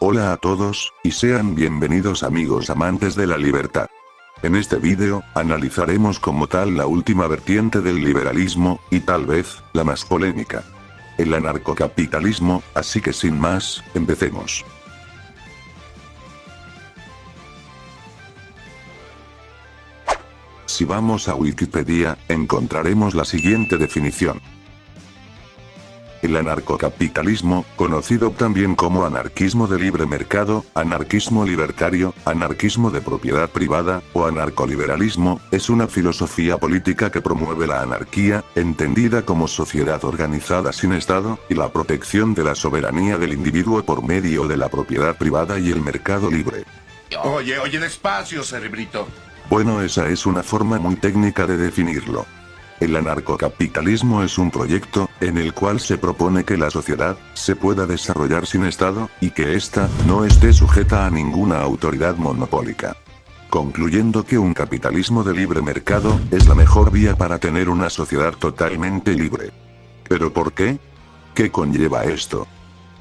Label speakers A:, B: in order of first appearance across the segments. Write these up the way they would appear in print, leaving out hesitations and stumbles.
A: Hola a todos, y sean bienvenidos amigos amantes de la libertad. En este vídeo, analizaremos como tal la última vertiente del liberalismo, y tal vez, la más polémica. El anarcocapitalismo, así que sin más, empecemos. Si vamos a Wikipedia, encontraremos la siguiente definición. El anarcocapitalismo, conocido también como anarquismo de libre mercado, anarquismo libertario, anarquismo de propiedad privada, o anarcoliberalismo, es una filosofía política que promueve la anarquía, entendida como sociedad organizada sin Estado, y la protección de la soberanía del individuo por medio de la propiedad privada y el mercado libre.
B: Oye, despacio, cerebrito.
A: Bueno, esa es una forma muy técnica de definirlo. El anarcocapitalismo es un proyecto, en el cual se propone que la sociedad, se pueda desarrollar sin Estado, y que ésta, no esté sujeta a ninguna autoridad monopólica. Concluyendo que un capitalismo de libre mercado, es la mejor vía para tener una sociedad totalmente libre. ¿Pero por qué? ¿Qué conlleva esto?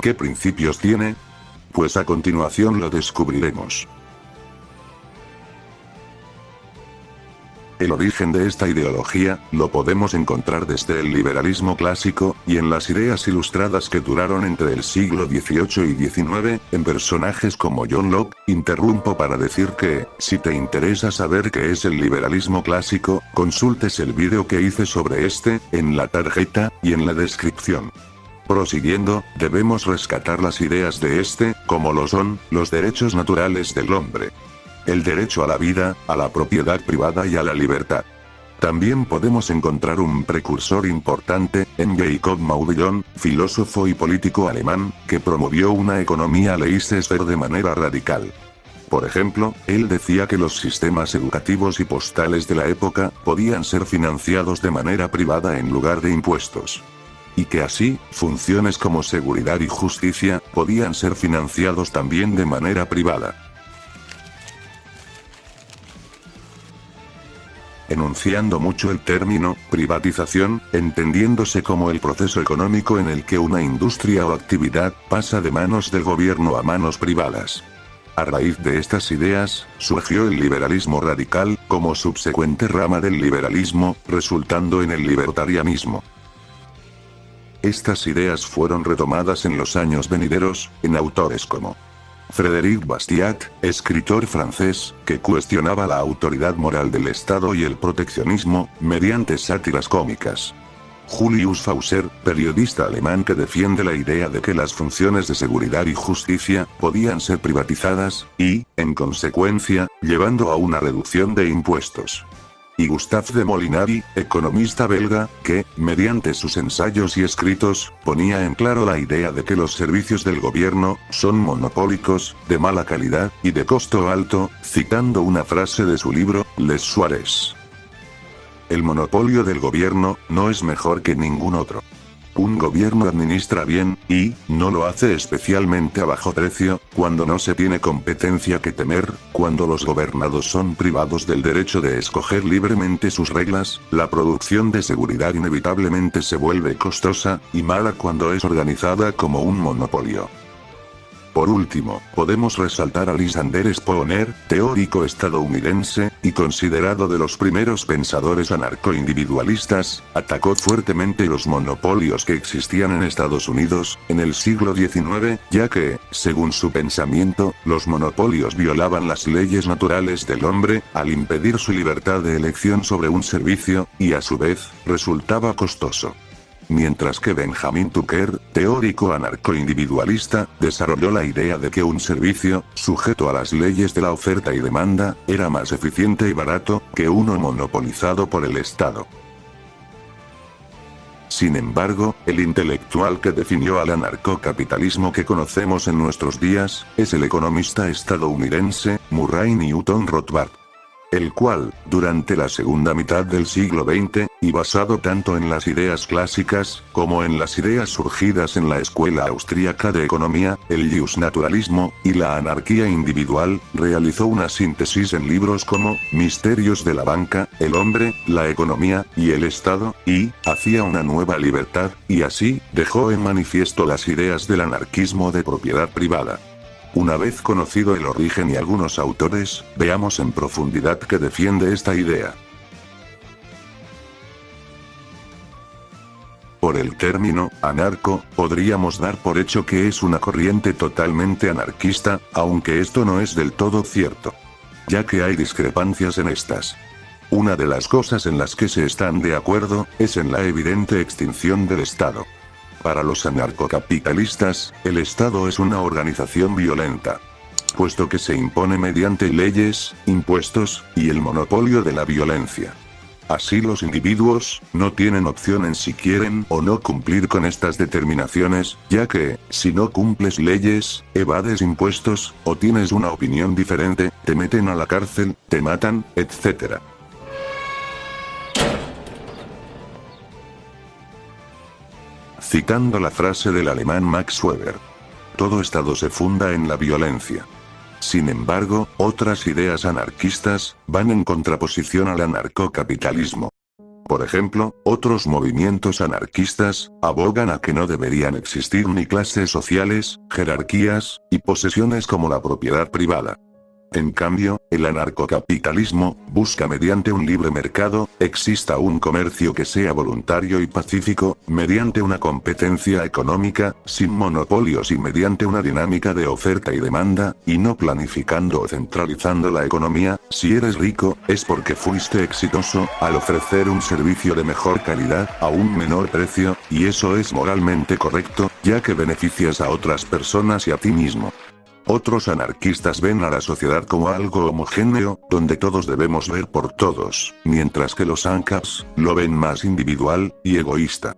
A: ¿Qué principios tiene? Pues a continuación lo descubriremos. El origen de esta ideología, lo podemos encontrar desde el liberalismo clásico, y en las ideas ilustradas que duraron entre el siglo XVIII y XIX, en personajes como John Locke. Interrumpo para decir que, si te interesa saber qué es el liberalismo clásico, consultes el vídeo que hice sobre este, en la tarjeta, y en la descripción. Prosiguiendo, debemos rescatar las ideas de este, como lo son, los derechos naturales del hombre. El derecho a la vida, a la propiedad privada y a la libertad. También podemos encontrar un precursor importante, en Jacob Maudillon, filósofo y político alemán, que promovió una economía laissez-faire de manera radical. Por ejemplo, él decía que los sistemas educativos y postales de la época, podían ser financiados de manera privada en lugar de impuestos. Y que así, funciones como seguridad y justicia, podían ser financiados también de manera privada. Enunciando mucho el término, privatización, entendiéndose como el proceso económico en el que una industria o actividad, pasa de manos del gobierno a manos privadas. A raíz de estas ideas, surgió el liberalismo radical, como subsecuente rama del liberalismo, resultando en el libertarianismo. Estas ideas fueron retomadas en los años venideros, en autores como Frédéric Bastiat, escritor francés, que cuestionaba la autoridad moral del Estado y el proteccionismo, mediante sátiras cómicas. Julius Fauser, periodista alemán que defiende la idea de que las funciones de seguridad y justicia, podían ser privatizadas, y, en consecuencia, llevando a una reducción de impuestos. Y Gustave de Molinari, economista belga, que, mediante sus ensayos y escritos, ponía en claro la idea de que los servicios del gobierno, son monopólicos, de mala calidad, y de costo alto, citando una frase de su libro, Les Suárez. El monopolio del gobierno, no es mejor que ningún otro. Un gobierno administra bien, y, no lo hace especialmente a bajo precio, cuando no se tiene competencia que temer, cuando los gobernados son privados del derecho de escoger libremente sus reglas, la producción de seguridad inevitablemente se vuelve costosa, y mala cuando es organizada como un monopolio. Por último, podemos resaltar a Lysander Spooner, teórico estadounidense, y considerado de los primeros pensadores anarcoindividualistas, atacó fuertemente los monopolios que existían en Estados Unidos, en el siglo XIX, ya que, según su pensamiento, los monopolios violaban las leyes naturales del hombre, al impedir su libertad de elección sobre un servicio, y a su vez, resultaba costoso. Mientras que Benjamin Tucker, teórico anarcoindividualista, desarrolló la idea de que un servicio, sujeto a las leyes de la oferta y demanda, era más eficiente y barato, que uno monopolizado por el Estado. Sin embargo, el intelectual que definió al anarcocapitalismo que conocemos en nuestros días, es el economista estadounidense, Murray Newton Rothbard. El cual, durante la segunda mitad del siglo XX, y basado tanto en las ideas clásicas, como en las ideas surgidas en la escuela austríaca de economía, el justnaturalismo, y la anarquía individual, realizó una síntesis en libros como, Misterios de la banca, el hombre, la economía, y el Estado, y, hacia una nueva libertad, y así, dejó en manifiesto las ideas del anarquismo de propiedad privada. Una vez conocido el origen y algunos autores, veamos en profundidad qué defiende esta idea. Por el término anarco, podríamos dar por hecho que es una corriente totalmente anarquista, aunque esto no es del todo cierto, ya que hay discrepancias en estas. Una de las cosas en las que se están de acuerdo, es en la evidente extinción del Estado. Para los anarcocapitalistas, el Estado es una organización violenta, puesto que se impone mediante leyes, impuestos, y el monopolio de la violencia. Así los individuos, no tienen opción en si quieren o no cumplir con estas determinaciones, ya que, si no cumples leyes, evades impuestos, o tienes una opinión diferente, te meten a la cárcel, te matan, etc. Citando la frase del alemán Max Weber: todo Estado se funda en la violencia. Sin embargo, otras ideas anarquistas van en contraposición al anarcocapitalismo. Por ejemplo, otros movimientos anarquistas abogan a que no deberían existir ni clases sociales, jerarquías, y posesiones como la propiedad privada. En cambio, el anarcocapitalismo busca mediante un libre mercado, exista un comercio que sea voluntario y pacífico, mediante una competencia económica, sin monopolios y mediante una dinámica de oferta y demanda, y no planificando o centralizando la economía. Si eres rico, es porque fuiste exitoso, al ofrecer un servicio de mejor calidad, a un menor precio, y eso es moralmente correcto, ya que beneficias a otras personas y a ti mismo. Otros anarquistas ven a la sociedad como algo homogéneo, donde todos debemos ver por todos, mientras que los ANCAPs lo ven más individual y egoísta.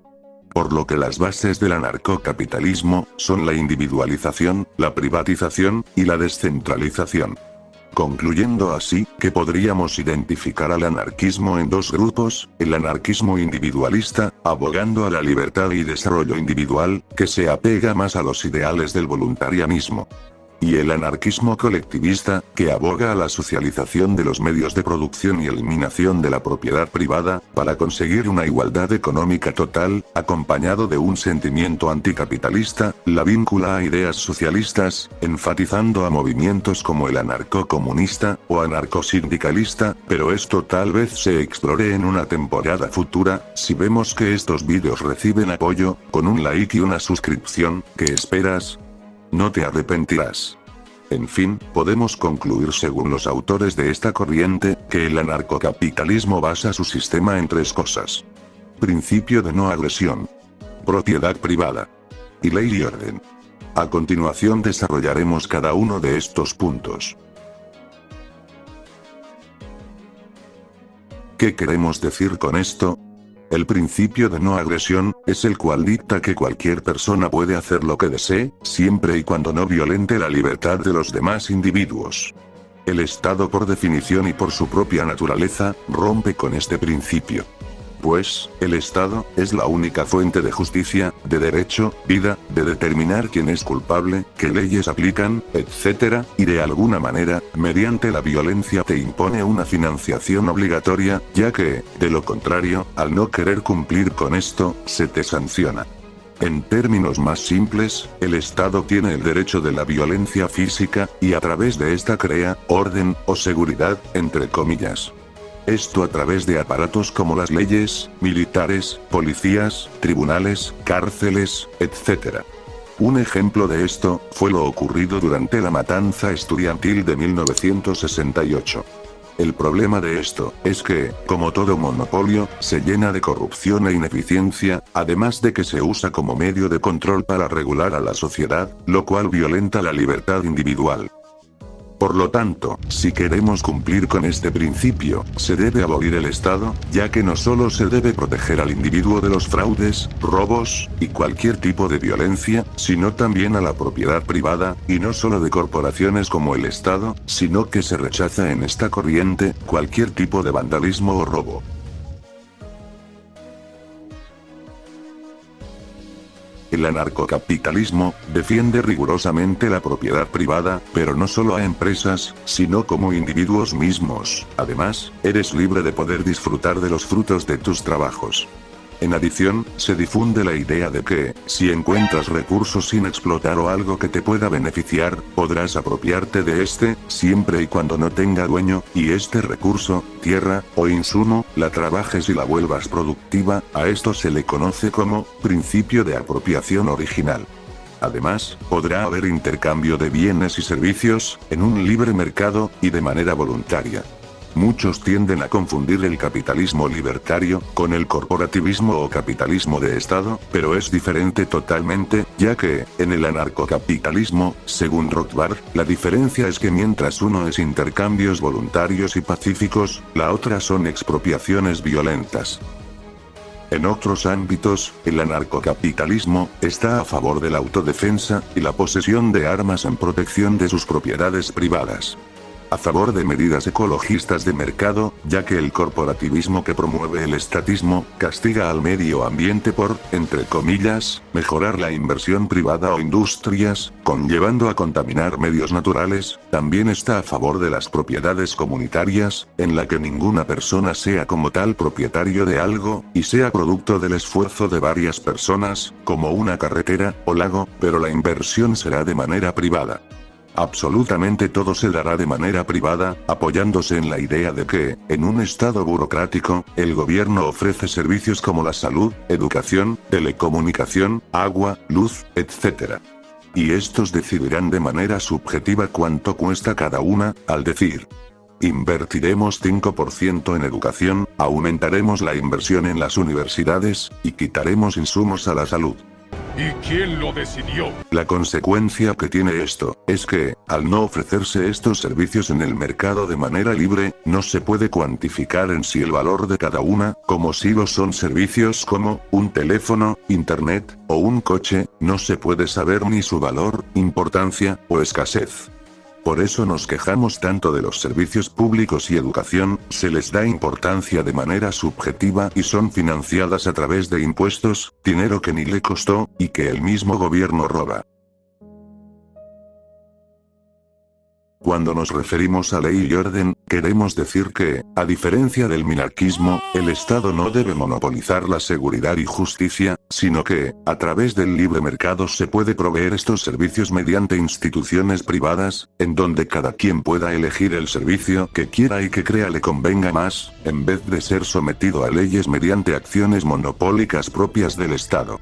A: Por lo que las bases del anarcocapitalismo son la individualización, la privatización y la descentralización. Concluyendo así, que podríamos identificar al anarquismo en dos grupos: el anarquismo individualista, abogando a la libertad y desarrollo individual, que se apega más a los ideales del voluntarianismo. Y el anarquismo colectivista, que aboga a la socialización de los medios de producción y eliminación de la propiedad privada, para conseguir una igualdad económica total, acompañado de un sentimiento anticapitalista. La vincula a ideas socialistas, enfatizando a movimientos como el anarcocomunista, o anarcosindicalista, pero esto tal vez se explore en una temporada futura. Si vemos que estos vídeos reciben apoyo, con un like y una suscripción, ¿qué esperas? No te arrepentirás. En fin, podemos concluir según los autores de esta corriente, que el anarcocapitalismo basa su sistema en tres cosas: principio de no agresión, propiedad privada, y ley y orden. A continuación desarrollaremos cada uno de estos puntos. ¿Qué queremos decir con esto? El principio de no agresión, es el cual dicta que cualquier persona puede hacer lo que desee, siempre y cuando no violente la libertad de los demás individuos. El Estado, por definición y por su propia naturaleza, rompe con este principio. Pues, el Estado, es la única fuente de justicia, de derecho, vida, de determinar quién es culpable, qué leyes aplican, etc., y de alguna manera, mediante la violencia te impone una financiación obligatoria, ya que, de lo contrario, al no querer cumplir con esto, se te sanciona. En términos más simples, el Estado tiene el derecho de la violencia física, y a través de esta crea orden, o seguridad, entre comillas. Esto a través de aparatos como las leyes, militares, policías, tribunales, cárceles, etc. Un ejemplo de esto, fue lo ocurrido durante la matanza estudiantil de 1968. El problema de esto, es que, como todo monopolio, se llena de corrupción e ineficiencia, además de que se usa como medio de control para regular a la sociedad, lo cual violenta la libertad individual. Por lo tanto, si queremos cumplir con este principio, se debe abolir el Estado, ya que no solo se debe proteger al individuo de los fraudes, robos, y cualquier tipo de violencia, sino también a la propiedad privada, y no solo de corporaciones como el Estado, sino que se rechaza en esta corriente, cualquier tipo de vandalismo o robo. El anarcocapitalismo defiende rigurosamente la propiedad privada, pero no solo a empresas, sino como individuos mismos. Además, eres libre de poder disfrutar de los frutos de tus trabajos. En adición, se difunde la idea de que, si encuentras recursos sin explotar o algo que te pueda beneficiar, podrás apropiarte de este, siempre y cuando no tenga dueño, y este recurso, tierra, o insumo, la trabajes y la vuelvas productiva. A esto se le conoce como principio de apropiación original. Además, podrá haber intercambio de bienes y servicios, en un libre mercado, y de manera voluntaria. Muchos tienden a confundir el capitalismo libertario con el corporativismo o capitalismo de Estado, pero es diferente totalmente, ya que, en el anarcocapitalismo, según Rothbard, la diferencia es que mientras uno es intercambios voluntarios y pacíficos, la otra son expropiaciones violentas. En otros ámbitos, el anarcocapitalismo está a favor de la autodefensa y la posesión de armas en protección de sus propiedades privadas. A favor de medidas ecologistas de mercado, ya que el corporativismo que promueve el estatismo, castiga al medio ambiente por, entre comillas, mejorar la inversión privada o industrias, conllevando a contaminar medios naturales. También está a favor de las propiedades comunitarias, en la que ninguna persona sea como tal propietario de algo, y sea producto del esfuerzo de varias personas, como una carretera o lago, pero la inversión será de manera privada. Absolutamente todo se dará de manera privada, apoyándose en la idea de que, en un estado burocrático, el gobierno ofrece servicios como la salud, educación, telecomunicación, agua, luz, etc. Y estos decidirán de manera subjetiva cuánto cuesta cada una, al decir: invertiremos 5% en educación, aumentaremos la inversión en las universidades, y quitaremos insumos a la salud.
C: ¿Y quién lo decidió?
A: La consecuencia que tiene esto, es que, al no ofrecerse estos servicios en el mercado de manera libre, no se puede cuantificar en sí el valor de cada una, como si lo son servicios como, un teléfono, internet, o un coche, no se puede saber ni su valor, importancia, o escasez. Por eso nos quejamos tanto de los servicios públicos y educación, se les da importancia de manera subjetiva y son financiadas a través de impuestos, dinero que ni le costó, y que el mismo gobierno roba. Cuando nos referimos a ley y orden, queremos decir que, a diferencia del minarquismo, el Estado no debe monopolizar la seguridad y justicia, sino que, a través del libre mercado se puede proveer estos servicios mediante instituciones privadas, en donde cada quien pueda elegir el servicio que quiera y que crea le convenga más, en vez de ser sometido a leyes mediante acciones monopólicas propias del Estado.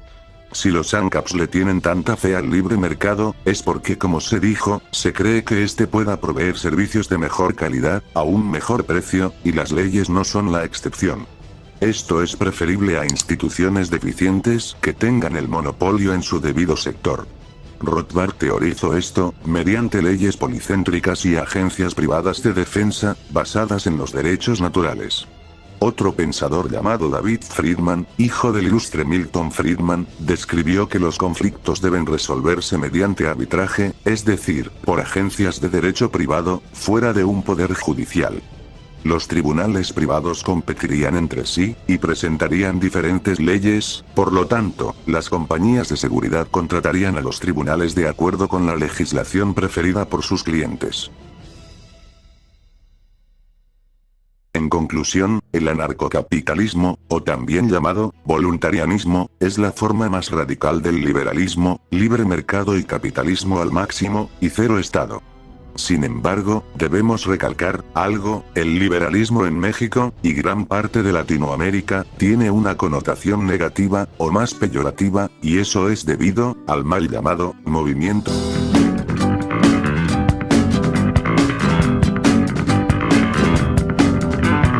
A: Si los ANCAPs le tienen tanta fe al libre mercado, es porque, como se dijo, se cree que éste pueda proveer servicios de mejor calidad, a un mejor precio, y las leyes no son la excepción. Esto es preferible a instituciones deficientes que tengan el monopolio en su debido sector. Rothbard teorizó esto, mediante leyes policéntricas y agencias privadas de defensa, basadas en los derechos naturales. Otro pensador llamado David Friedman, hijo del ilustre Milton Friedman, describió que los conflictos deben resolverse mediante arbitraje, es decir, por agencias de derecho privado, fuera de un poder judicial. Los tribunales privados competirían entre sí, y presentarían diferentes leyes, por lo tanto, las compañías de seguridad contratarían a los tribunales de acuerdo con la legislación preferida por sus clientes. En conclusión, el anarcocapitalismo, o también llamado voluntarianismo, es la forma más radical del liberalismo, libre mercado y capitalismo al máximo, y cero Estado. Sin embargo, debemos recalcar algo: el liberalismo en México, y gran parte de Latinoamérica, tiene una connotación negativa, o más peyorativa, y eso es debido al mal llamado movimiento